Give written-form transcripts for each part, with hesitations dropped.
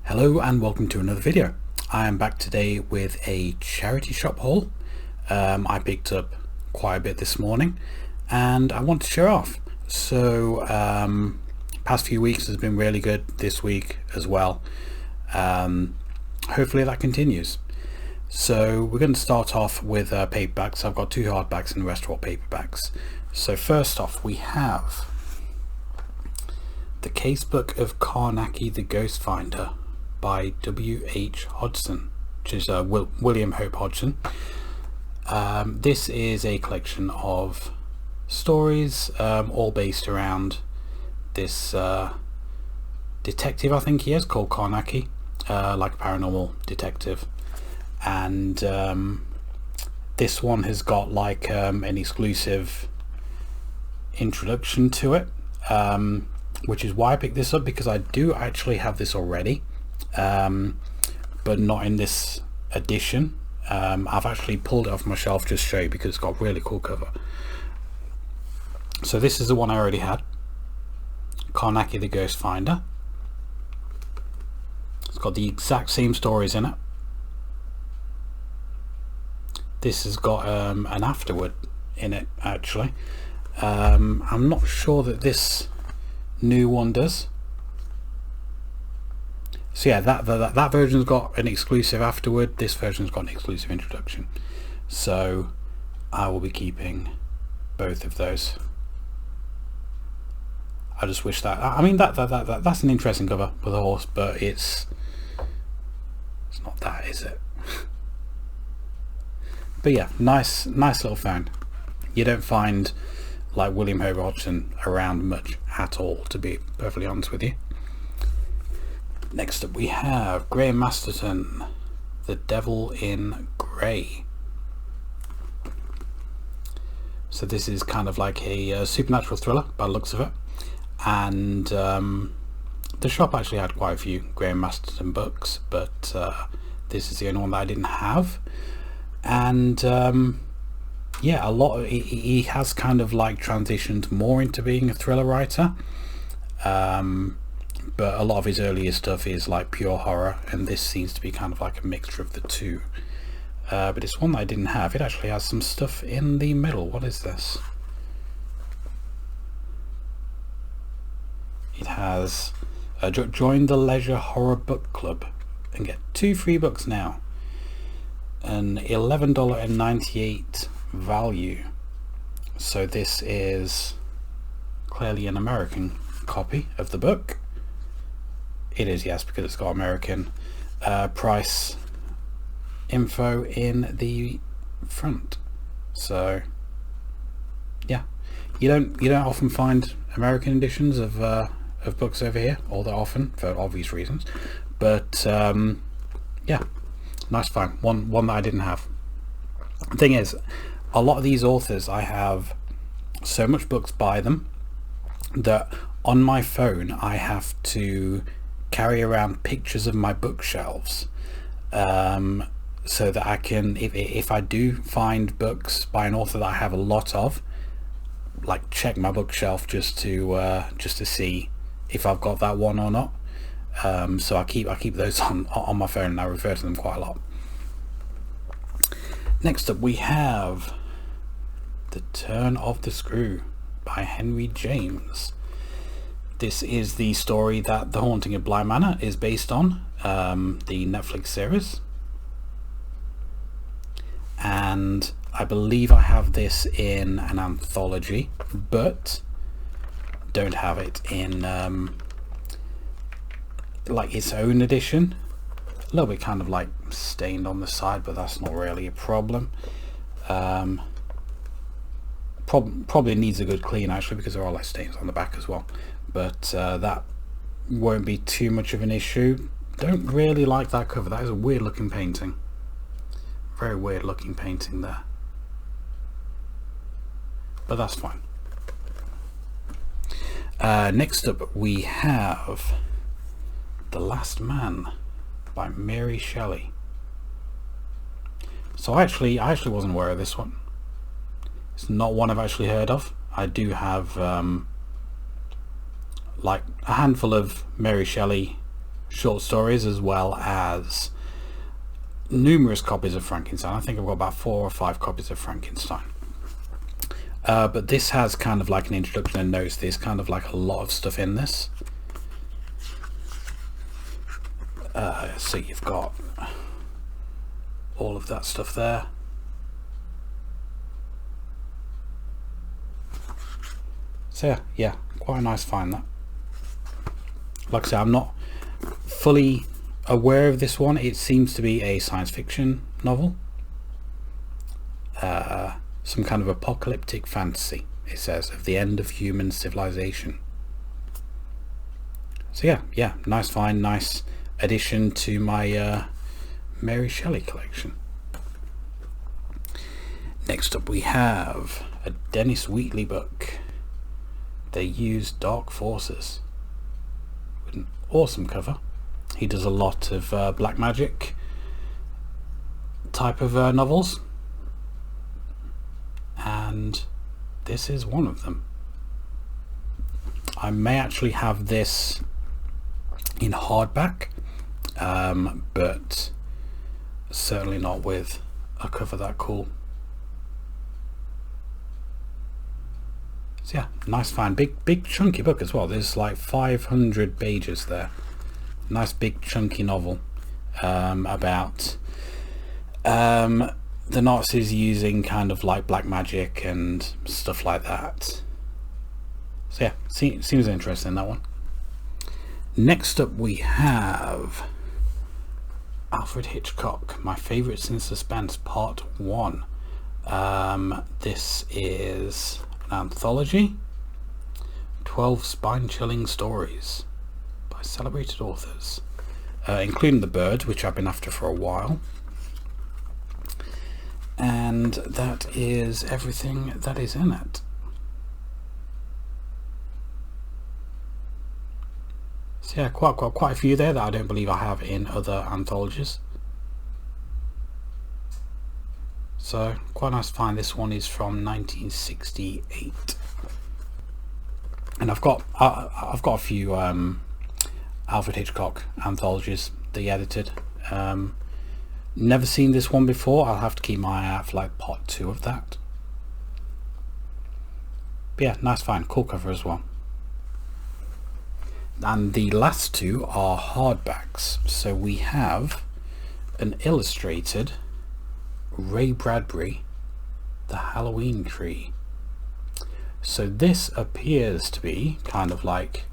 Hello and welcome to another video. I am back today with a charity shop haul. I picked up quite a bit this morning and I want to show off. So past few weeks has been really good, this week as well. Hopefully that continues. So we're going to start off with paperbacks. I've got two hardbacks and the rest are all paperbacks. So first off we have the Casebook of Carnacki the Ghost Finder by W.H. Hodgson, which is William Hope Hodgson. This is a collection of stories all based around this detective, I think he is, called Carnacki, like a paranormal detective. And this one has got like an exclusive introduction to it, which is why I picked this up, because I do actually have this already, but not in this edition. I've actually pulled it off my shelf just to show you because it's got a really cool cover. So this is the one I already had, Carnacki the Ghost Finder. It's got the exact same stories in it. This has got an afterword in it actually. I'm not sure that this new one does. So yeah, that version's got an exclusive afterward, this version's got an exclusive introduction. So I will be keeping both of those. I just wish that, I mean that's an interesting cover with a horse, but it's not that, is it? But yeah, nice little found. You don't find like William Hope Hodgson around much at all, to be perfectly honest with you. Next up we have Graham Masterton, The Devil in Grey. So this is kind of like a supernatural thriller by the looks of it, and the shop actually had quite a few Graham Masterton books, but this is the only one that I didn't have. And yeah, a lot of, he has kind of like transitioned more into being a thriller writer, but a lot of his earlier stuff is like pure horror, and this seems to be kind of like a mixture of the two. But it's one that I didn't have. It actually has some stuff in the middle. What is this? It has join the Leisure Horror Book Club and get 2 free books now. An $11.98 value. So this is clearly an American copy of the book. It is, yes, because it's got American price info in the front. So yeah, you don't often find American editions of books over here all that often, for obvious reasons. But yeah, nice find. One that I didn't have. The thing is, a lot of these authors, I have so much books by them that on my phone I have to carry around pictures of my bookshelves, so that I can, if I do find books by an author that I have a lot of, like check my bookshelf just to see if I've got that one or not. So I keep those on my phone, and I refer to them quite a lot. Next up we have The Turn of the Screw by Henry James. This is the story that The Haunting of Bly Manor is based on, the Netflix series. And I believe I have this in an anthology, but don't have it in like its own edition. A little bit kind of like stained on the side, but that's not really a problem. Probably needs a good clean actually, because there are like stains on the back as well, but that won't be too much of an issue. Don't really like that cover. That is a weird looking painting, very weird looking painting there, but that's fine. Next up we have The Last Man by Mary Shelley. So I actually wasn't aware of this one. It's not one I've actually heard of. I do have like a handful of Mary Shelley short stories as well as numerous copies of Frankenstein. I think I've got about 4 or 5 copies of Frankenstein. But this has kind of like an introduction and notes. There's kind of like a lot of stuff in this. So you've got all of that stuff there. So yeah, quite a nice find that. Like I said, I'm not fully aware of this one. It seems to be a science fiction novel. Some kind of apocalyptic fantasy, it says, of the end of human civilization. So yeah, nice find, nice addition to my Mary Shelley collection. Next up we have a Dennis Wheatley book, They Use Dark Forces, with an awesome cover. He does a lot of black magic type of novels, and this is one of them. I may actually have this in hardback, but certainly not with a cover that cool. So yeah, nice find. Big chunky book as well. There's like 500 pages there. Nice big chunky novel about the Nazis using kind of like black magic and stuff like that. So yeah, seems interesting, that one. Next up we have Alfred Hitchcock, My Favourites in Suspense, Part 1. This is an anthology, 12 spine-chilling stories by celebrated authors, including The Bird, which I've been after for a while. And that is everything that is in it. So yeah, quite a few there that I don't believe I have in other anthologies. So quite nice to find. This one is from 1968, and I've got a few Alfred Hitchcock anthologies that he edited. Never seen this one before. I'll have to keep my eye out for like part 2 of that. But yeah, nice find, cool cover as well. And the last 2 are hardbacks. So we have an illustrated Ray Bradbury, The Halloween Tree. So this appears to be kind of like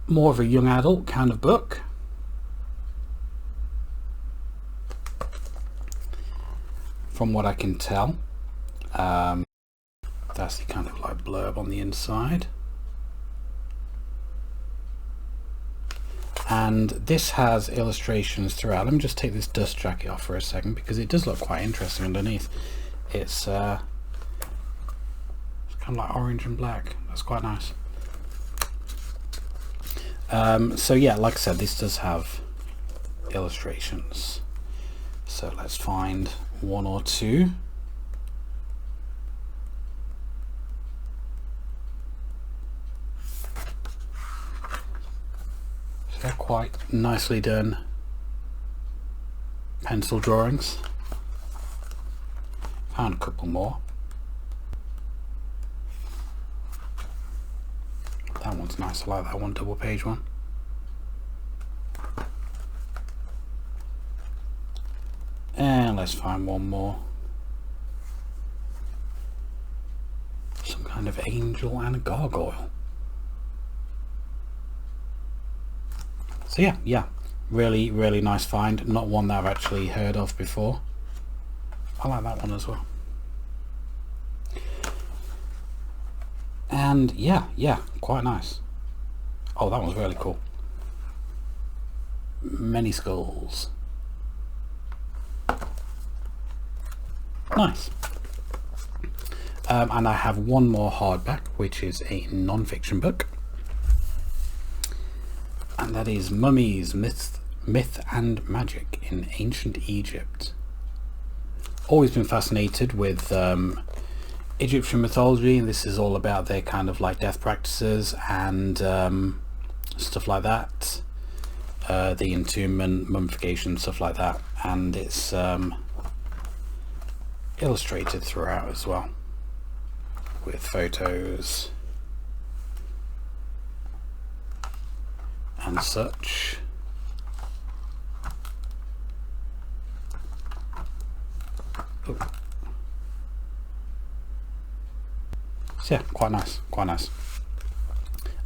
more of a young adult kind of book. From what I can tell. That's the kind of like blurb on the inside. And this has illustrations throughout. Let me just take this dust jacket off for a second, because it does look quite interesting underneath. It's kind of like orange and black. That's quite nice. So yeah, like I said, this does have illustrations. So let's find 1 or 2. So they're quite nicely done pencil drawings. Found a couple more. That one's nice. I like that one, double page one. And let's find one more. Some kind of angel and a gargoyle. So yeah, really nice find. Not one that I've actually heard of before. I like that one as well. And yeah, quite nice. Oh, that one's really cool. Many skulls. Nice. And I have one more hardback, which is a non-fiction book, and that is Mummies, Myth and Magic in Ancient Egypt. Always been fascinated with Egyptian mythology, and this is all about their kind of like death practices and stuff like that. the entombment, mummification, stuff like that, and it's illustrated throughout as well with photos and such. Oh. So yeah, quite nice.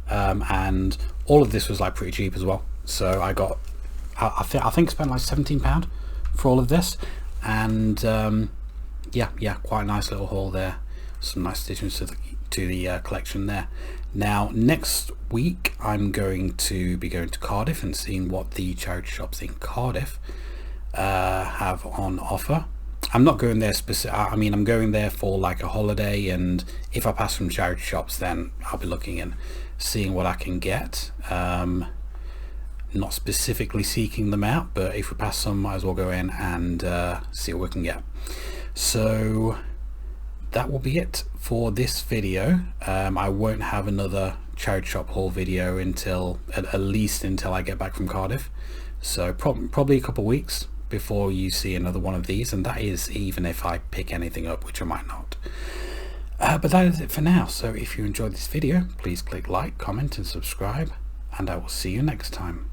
And all of this was like pretty cheap as well. So I got, I think spent like £17 for all of this, and yeah, quite a nice little haul there. Some nice additions to the collection there. Now next week I'm going to be going to Cardiff and seeing what the charity shops in Cardiff have on offer. I'm not going there I'm going there for like a holiday, and if I pass from charity shops then I'll be looking and seeing what I can get. Not specifically seeking them out, but if we pass some, might as well go in and see what we can get. So that will be it for this video. I won't have another charity shop haul video until at least until I get back from Cardiff, so probably a couple of weeks before you see another one of these, and that is even if I pick anything up, which I might not. But that is it for now. So if you enjoyed this video, please click like, comment and subscribe, and I will see you next time.